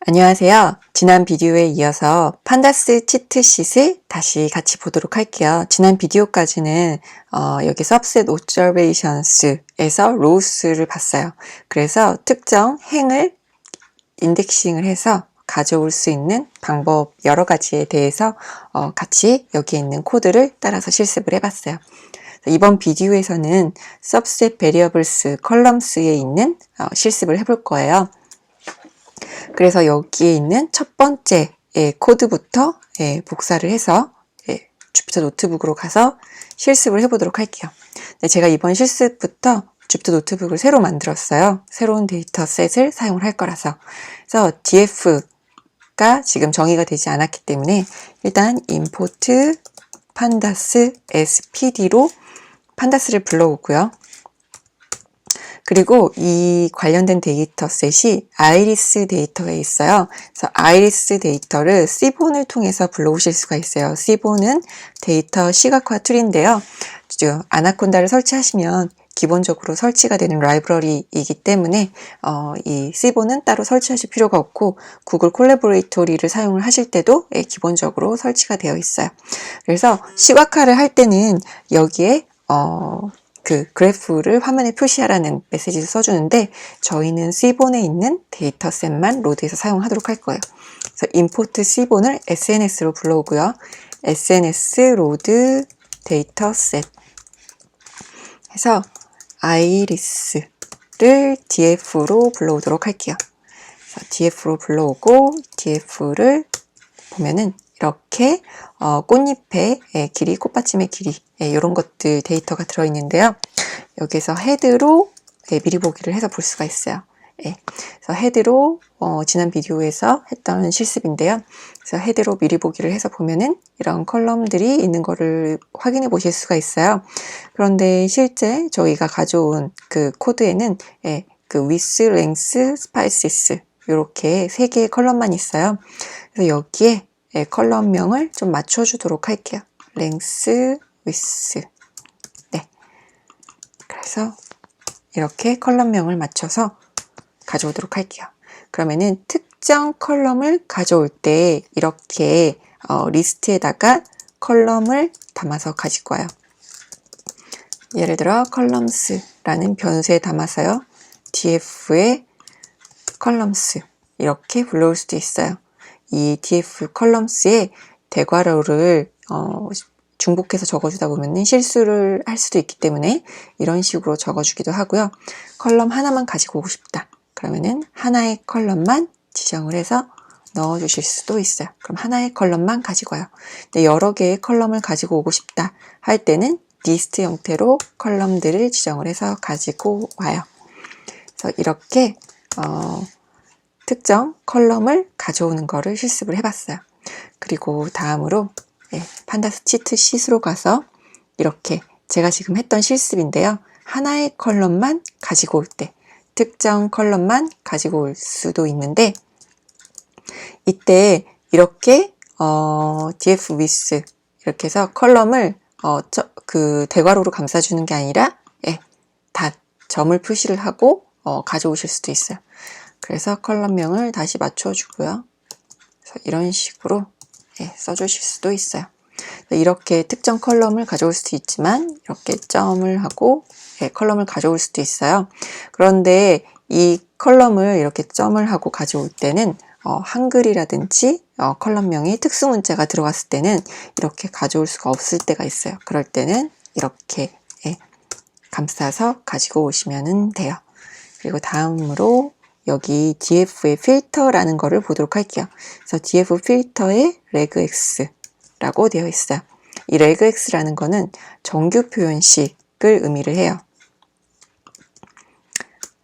안녕하세요. 지난 비디오에 이어서 판다스 치트sheet을 다시 같이 보도록 할게요. 지난 비디오까지는 여기 subset observations에서 rows를 봤어요. 그래서 특정 행을 인덱싱을 해서 가져올 수 있는 방법 여러 가지에 대해서 같이 여기에 있는 코드를 따라서 실습을 해봤어요. 이번 비디오에서는 subset variables columns에 있는 실습을 해볼 거예요. 그래서 여기에 있는 첫 번째 코드부터 복사를 해서 주피터 노트북으로 가서 실습을 해보도록 할게요. 제가 이번 실습부터 주피터 노트북을 새로 만들었어요. 새로운 데이터셋을 사용을 할 거라서. 그래서 df가 지금 정의가 되지 않았기 때문에 일단 import pandas spd로 판다스를 불러오고요. 그리고 이 관련된 데이터셋이 아이리스 데이터에 있어요. 그래서 아이리스 데이터를 시본을 통해서 불러오실 수가 있어요. 시본은 데이터 시각화 툴인데요. 아나콘다를 설치하시면 기본적으로 설치가 되는 라이브러리이기 때문에 이 시본은 따로 설치하실 필요가 없고 구글 콜라보레이토리를 사용을 하실 때도 기본적으로 설치가 되어 있어요. 그래서 시각화를 할 때는 여기에 그 그래프를 화면에 표시하라는 메시지를 써주는데 저희는 C본에 있는 데이터셋만 로드해서 사용하도록 할 거예요. 그래서 import C본을 SNS로 불러오고요. SNS 로드 데이터셋 해서 아이리스를 df로 불러오도록 할게요. 그래서 df로 불러오고 df를 보면은 이렇게 꽃잎의 길이, 꽃받침의 길이 이런 것들 데이터가 들어있는데요. 여기서 헤드로 미리 보기를 해서 볼 수가 있어요. 그래서 헤드로 지난 비디오에서 했던 실습인데요. 그래서 헤드로 미리 보기를 해서 보면은 이런 컬럼들이 있는 거를 확인해 보실 수가 있어요. 그런데 실제 저희가 가져온 그 코드에는 그 width, length, spices 이렇게 세 개의 컬럼만 있어요. 그래서 여기에 컬럼명을 좀 맞춰주도록 할게요. length, width. 네. 그래서 이렇게 컬럼명을 맞춰서 가져오도록 할게요. 그러면은 특정 컬럼을 가져올 때 이렇게 리스트에다가 컬럼을 담아서 가지고 와요. 예를 들어 columns라는 변수에 담아서요. df의 columns 이렇게 불러올 수도 있어요. 이 df columns에 대괄호를 중복해서 적어주다 보면 실수를 할 수도 있기 때문에 이런 식으로 적어주기도 하고요. 컬럼 하나만 가지고 오고 싶다. 그러면은 하나의 컬럼만 지정을 해서 넣어주실 수도 있어요. 그럼 하나의 컬럼만 가지고 와요. 근데 여러 개의 컬럼을 가지고 오고 싶다 할 때는 리스트 형태로 컬럼들을 지정을 해서 가지고 와요. 그래서 이렇게 특정 컬럼을 가져오는 거를 실습을 해봤어요. 그리고 다음으로 판다스 치트sheet으로 가서 이렇게 제가 지금 했던 실습인데요. 하나의 컬럼만 가지고 올 때, 특정 컬럼만 가지고 올 수도 있는데 이때 이렇게 df with 이렇게 해서 컬럼을 그 대괄호로 감싸주는 게 아니라 점을 표시를 하고 가져오실 수도 있어요. 그래서 컬럼명을 다시 맞춰주고요. 그래서 이런 식으로 써주실 수도 있어요. 이렇게 특정 컬럼을 가져올 수도 있지만 이렇게 점을 하고 컬럼을 가져올 수도 있어요. 그런데 이 컬럼을 이렇게 점을 하고 가져올 때는 한글이라든지 컬럼명이 특수 문자가 들어갔을 때는 이렇게 가져올 수가 없을 때가 있어요. 그럴 때는 이렇게 감싸서 가지고 오시면 돼요. 그리고 다음으로 여기 df의 필터라는 거를 보도록 할게요. 그래서 df 필터에 regx라고 되어 있어요. 이 regx라는 거는 정규 표현식을 의미를 해요.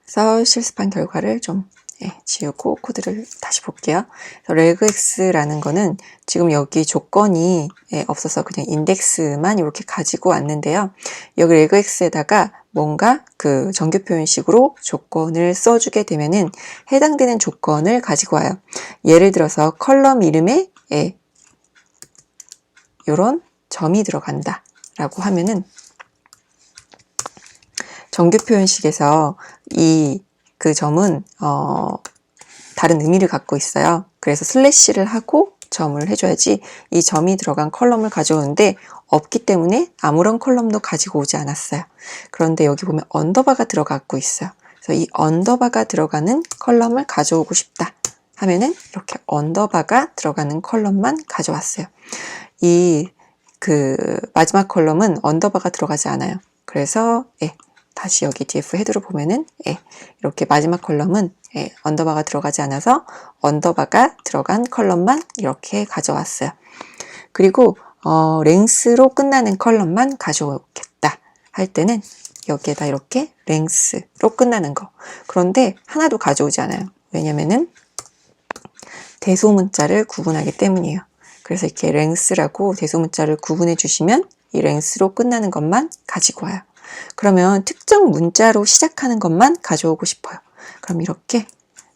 그래서 실습한 결과를 좀 지우고 코드를 다시 볼게요. regx라는 거는 지금 여기 조건이 없어서 그냥 인덱스만 이렇게 가지고 왔는데요. 여기 regx에다가 뭔가 그 정규 표현식으로 조건을 써주게 되면은 해당되는 조건을 가지고 와요. 예를 들어서 컬럼 이름에 이런 점이 들어간다 라고 하면은 정규 표현식에서 그 점은 다른 의미를 갖고 있어요. 그래서 슬래시를 하고 점을 해줘야지 이 점이 들어간 컬럼을 가져오는데 없기 때문에 아무런 컬럼도 가지고 오지 않았어요. 그런데 여기 보면 언더바가 들어가고 있어요. 그래서 이 언더바가 들어가는 컬럼을 가져오고 싶다 하면은 이렇게 언더바가 들어가는 컬럼만 가져왔어요. 마지막 컬럼은 언더바가 들어가지 않아요. 그래서 다시 여기 df 헤드로 보면은 이렇게 마지막 컬럼은 언더바가 들어가지 않아서 언더바가 들어간 컬럼만 이렇게 가져왔어요. 그리고 랭스로 끝나는 컬럼만 가져오겠다 할 때는 여기에다 이렇게 랭스로 끝나는 거. 그런데 하나도 가져오지 않아요. 왜냐면은 대소문자를 구분하기 때문이에요. 그래서 이렇게 랭스라고 대소문자를 구분해 주시면 이 랭스로 끝나는 것만 가지고 와요. 그러면 특정 문자로 시작하는 것만 가져오고 싶어요. 그럼 이렇게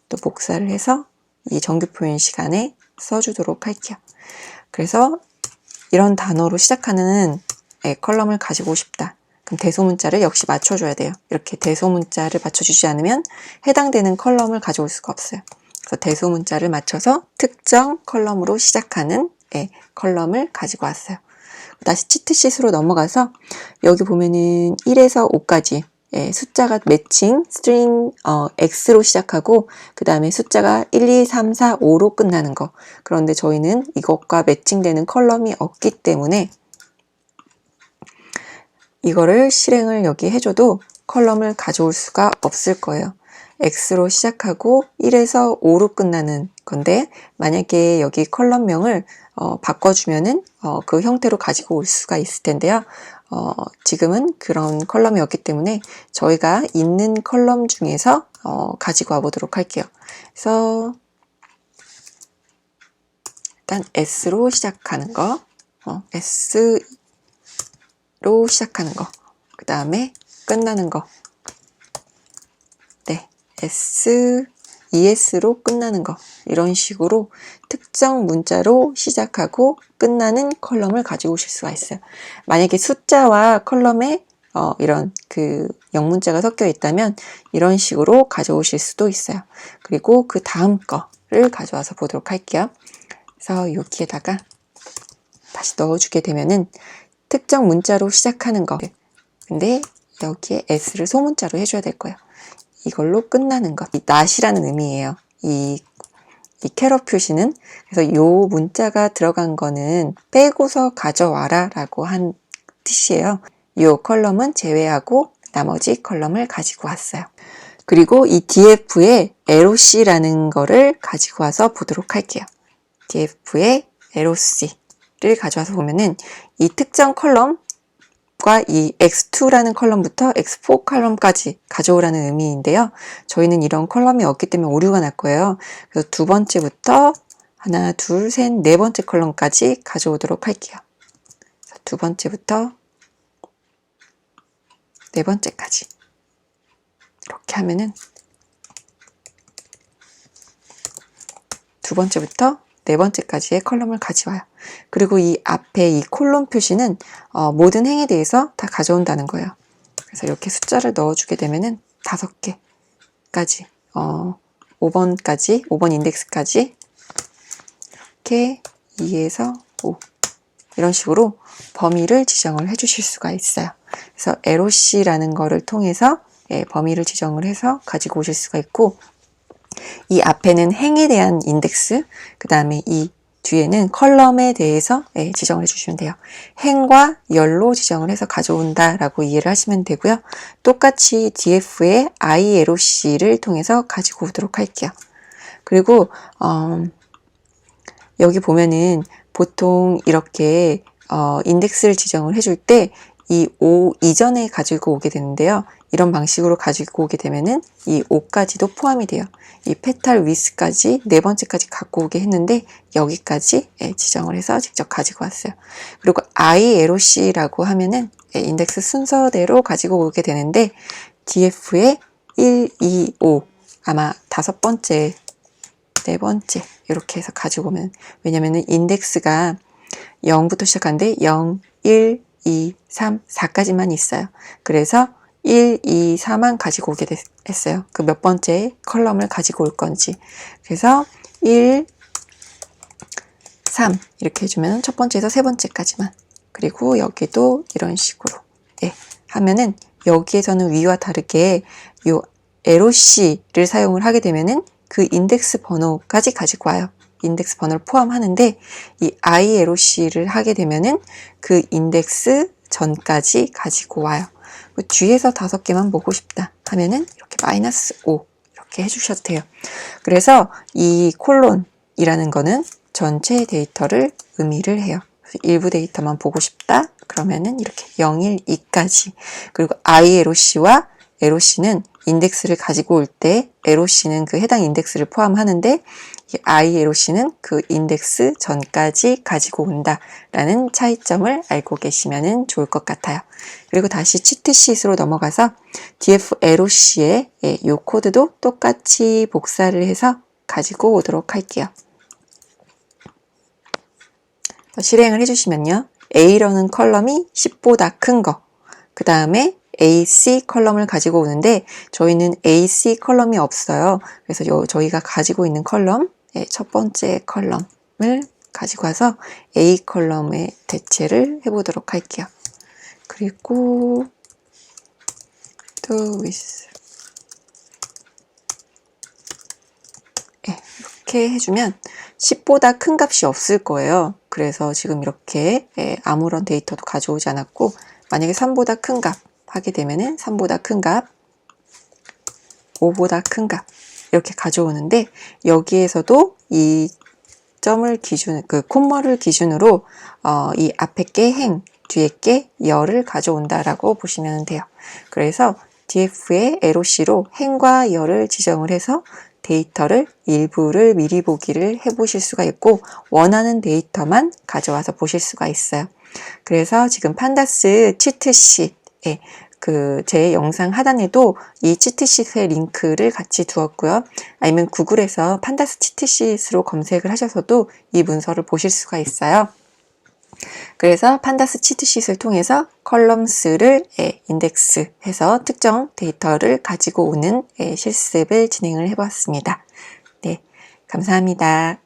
또 복사를 해서 이 정규 표현 시간에 써주도록 할게요. 그래서 이런 단어로 시작하는 컬럼을 가지고 싶다. 그럼 대소문자를 역시 맞춰줘야 돼요. 이렇게 대소문자를 맞춰주지 않으면 해당되는 컬럼을 가져올 수가 없어요. 그래서 대소문자를 맞춰서 특정 컬럼으로 시작하는 컬럼을 가지고 왔어요. 다시 치트sheet으로 넘어가서 여기 보면은 1에서 5까지 숫자가 매칭, 스트링 X로 시작하고 그 다음에 숫자가 1, 2, 3, 4, 5로 끝나는 거. 그런데 저희는 이것과 매칭되는 컬럼이 없기 때문에 이거를 실행을 여기 해줘도 컬럼을 가져올 수가 없을 거예요. X로 시작하고 1에서 5로 끝나는 건데 만약에 여기 컬럼명을 바꿔주면은 그 형태로 가지고 올 수가 있을 텐데요. 지금은 그런 컬럼이 없기 때문에 저희가 있는 컬럼 중에서 가지고 와 보도록 할게요. 그래서 일단 S로 시작하는 거, S로 시작하는 거, 그 다음에 끝나는 거, ES로 끝나는 거, 이런 식으로 특정 문자로 시작하고 끝나는 컬럼을 가지고 오실 수가 있어요. 만약에 숫자와 컬럼에 이런 영문자가 섞여 있다면 이런 식으로 가져오실 수도 있어요. 그리고 그 다음 거를 가져와서 보도록 할게요. 그래서 여기에다가 다시 넣어주게 되면은 특정 문자로 시작하는 거. 근데 여기에 S를 소문자로 해줘야 될 거예요. 이걸로 끝나는 것. 이 not이라는 의미예요. 이 캐럿 표시는. 그래서 요 문자가 들어간 거는 빼고서 가져와라 라고 한 뜻이에요. 요 컬럼은 제외하고 나머지 컬럼을 가지고 왔어요. 그리고 이 df에 LOC라는 거를 가지고 와서 보도록 할게요. df에 LOC를 가져와서 보면은 이 특정 컬럼 이 x2라는 컬럼부터 x4 컬럼까지 가져오라는 의미인데요. 저희는 이런 컬럼이 없기 때문에 오류가 날 거예요. 그래서 두 번째부터 하나, 둘, 셋, 네 번째 컬럼까지 가져오도록 할게요. 두 번째부터 네 번째까지 이렇게 하면은 두 번째부터 네 번째까지의 컬럼을 가져와요. 그리고 이 앞에 이 콜론 표시는 모든 행에 대해서 다 가져온다는 거예요. 그래서 이렇게 숫자를 넣어주게 되면은 5개까지 5번 인덱스까지 이렇게 2에서 5 이런 식으로 범위를 지정을 해주실 수가 있어요. 그래서 LOC라는 거를 통해서 범위를 지정을 해서 가지고 오실 수가 있고 이 앞에는 행에 대한 인덱스, 그 다음에 이 뒤에는 컬럼에 대해서 지정을 해주시면 돼요. 행과 열로 지정을 해서 가져온다라고 이해를 하시면 되고요. 똑같이 df의 ILOC를 통해서 가지고 오도록 할게요. 그리고 여기 보면은 보통 이렇게 인덱스를 지정을 해줄 때 이 5 이전에 가지고 오게 되는데요. 이런 방식으로 가지고 오게 되면은 이 5까지도 포함이 돼요. 이 페탈 위스까지 네 번째까지 갖고 오게 했는데 여기까지 지정을 해서 직접 가지고 왔어요. 그리고 ILOC라고 하면은 인덱스 순서대로 가지고 오게 되는데 df에 1, 2, 5 아마 다섯 번째, 네 번째 이렇게 해서 가지고 오면 왜냐면은 인덱스가 0부터 시작하는데 0, 1, 2, 3, 4까지만 있어요. 그래서 1, 2, 4만 가지고 오게 했어요. 그 몇 번째 컬럼을 가지고 올 건지. 그래서 1, 3 이렇게 해주면 첫 번째에서 세 번째까지만. 그리고 여기도 이런 식으로 하면은 여기에서는 위와 다르게 요 LOC를 사용을 하게 되면은 그 인덱스 번호까지 가지고 와요. 인덱스 번호를 포함하는데 이 ILOC를 하게 되면은 그 인덱스 전까지 가지고 와요. 뒤에서 5개만 보고 싶다 하면은 이렇게 -5 이렇게 해주셔도 돼요. 그래서 이 콜론이라는 거는 전체 데이터를 의미를 해요. 일부 데이터만 보고 싶다 그러면은 이렇게 0, 1, 2까지. 그리고 ILOC와 LOC는 인덱스를 가지고 올 때 LOC는 그 해당 인덱스를 포함하는데 ILOC는 그 인덱스 전까지 가지고 온다라는 차이점을 알고 계시면 좋을 것 같아요. 그리고 다시 치트시트로 넘어가서 DFLOC의 이 코드도 똑같이 복사를 해서 가지고 오도록 할게요. 실행을 해주시면요. A라는 컬럼이 10보다 큰 거, 그 다음에 AC 컬럼을 가지고 오는데 저희는 AC 컬럼이 없어요. 그래서 저희가 가지고 있는 컬럼, 첫 번째 컬럼을 가지고 와서 A 컬럼에 대체를 해보도록 할게요. 그리고 또 with 이렇게 해주면 10보다 큰 값이 없을 거예요. 그래서 지금 이렇게 아무런 데이터도 가져오지 않았고 만약에 3보다 큰 값 하게 되면은 3보다 큰 값, 5보다 큰 값 이렇게 가져오는데 여기에서도 이 점을 기준, 그 콤마를 기준으로 이 앞에 게 행, 뒤에 게 열을 가져온다라고 보시면 돼요. 그래서 df의 LOC로 행과 열을 지정을 해서 데이터를 일부를 미리 보기를 해보실 수가 있고 원하는 데이터만 가져와서 보실 수가 있어요. 그래서 지금 판다스 치트시트에 제 영상 하단에도 이 치트시트의 링크를 같이 두었고요. 아니면 구글에서 판다스 치트시트로 검색을 하셔서도 이 문서를 보실 수가 있어요. 그래서 판다스 치트시트를 통해서 컬럼스를 인덱스해서 특정 데이터를 가지고 오는 실습을 진행을 해보았습니다. 네, 감사합니다.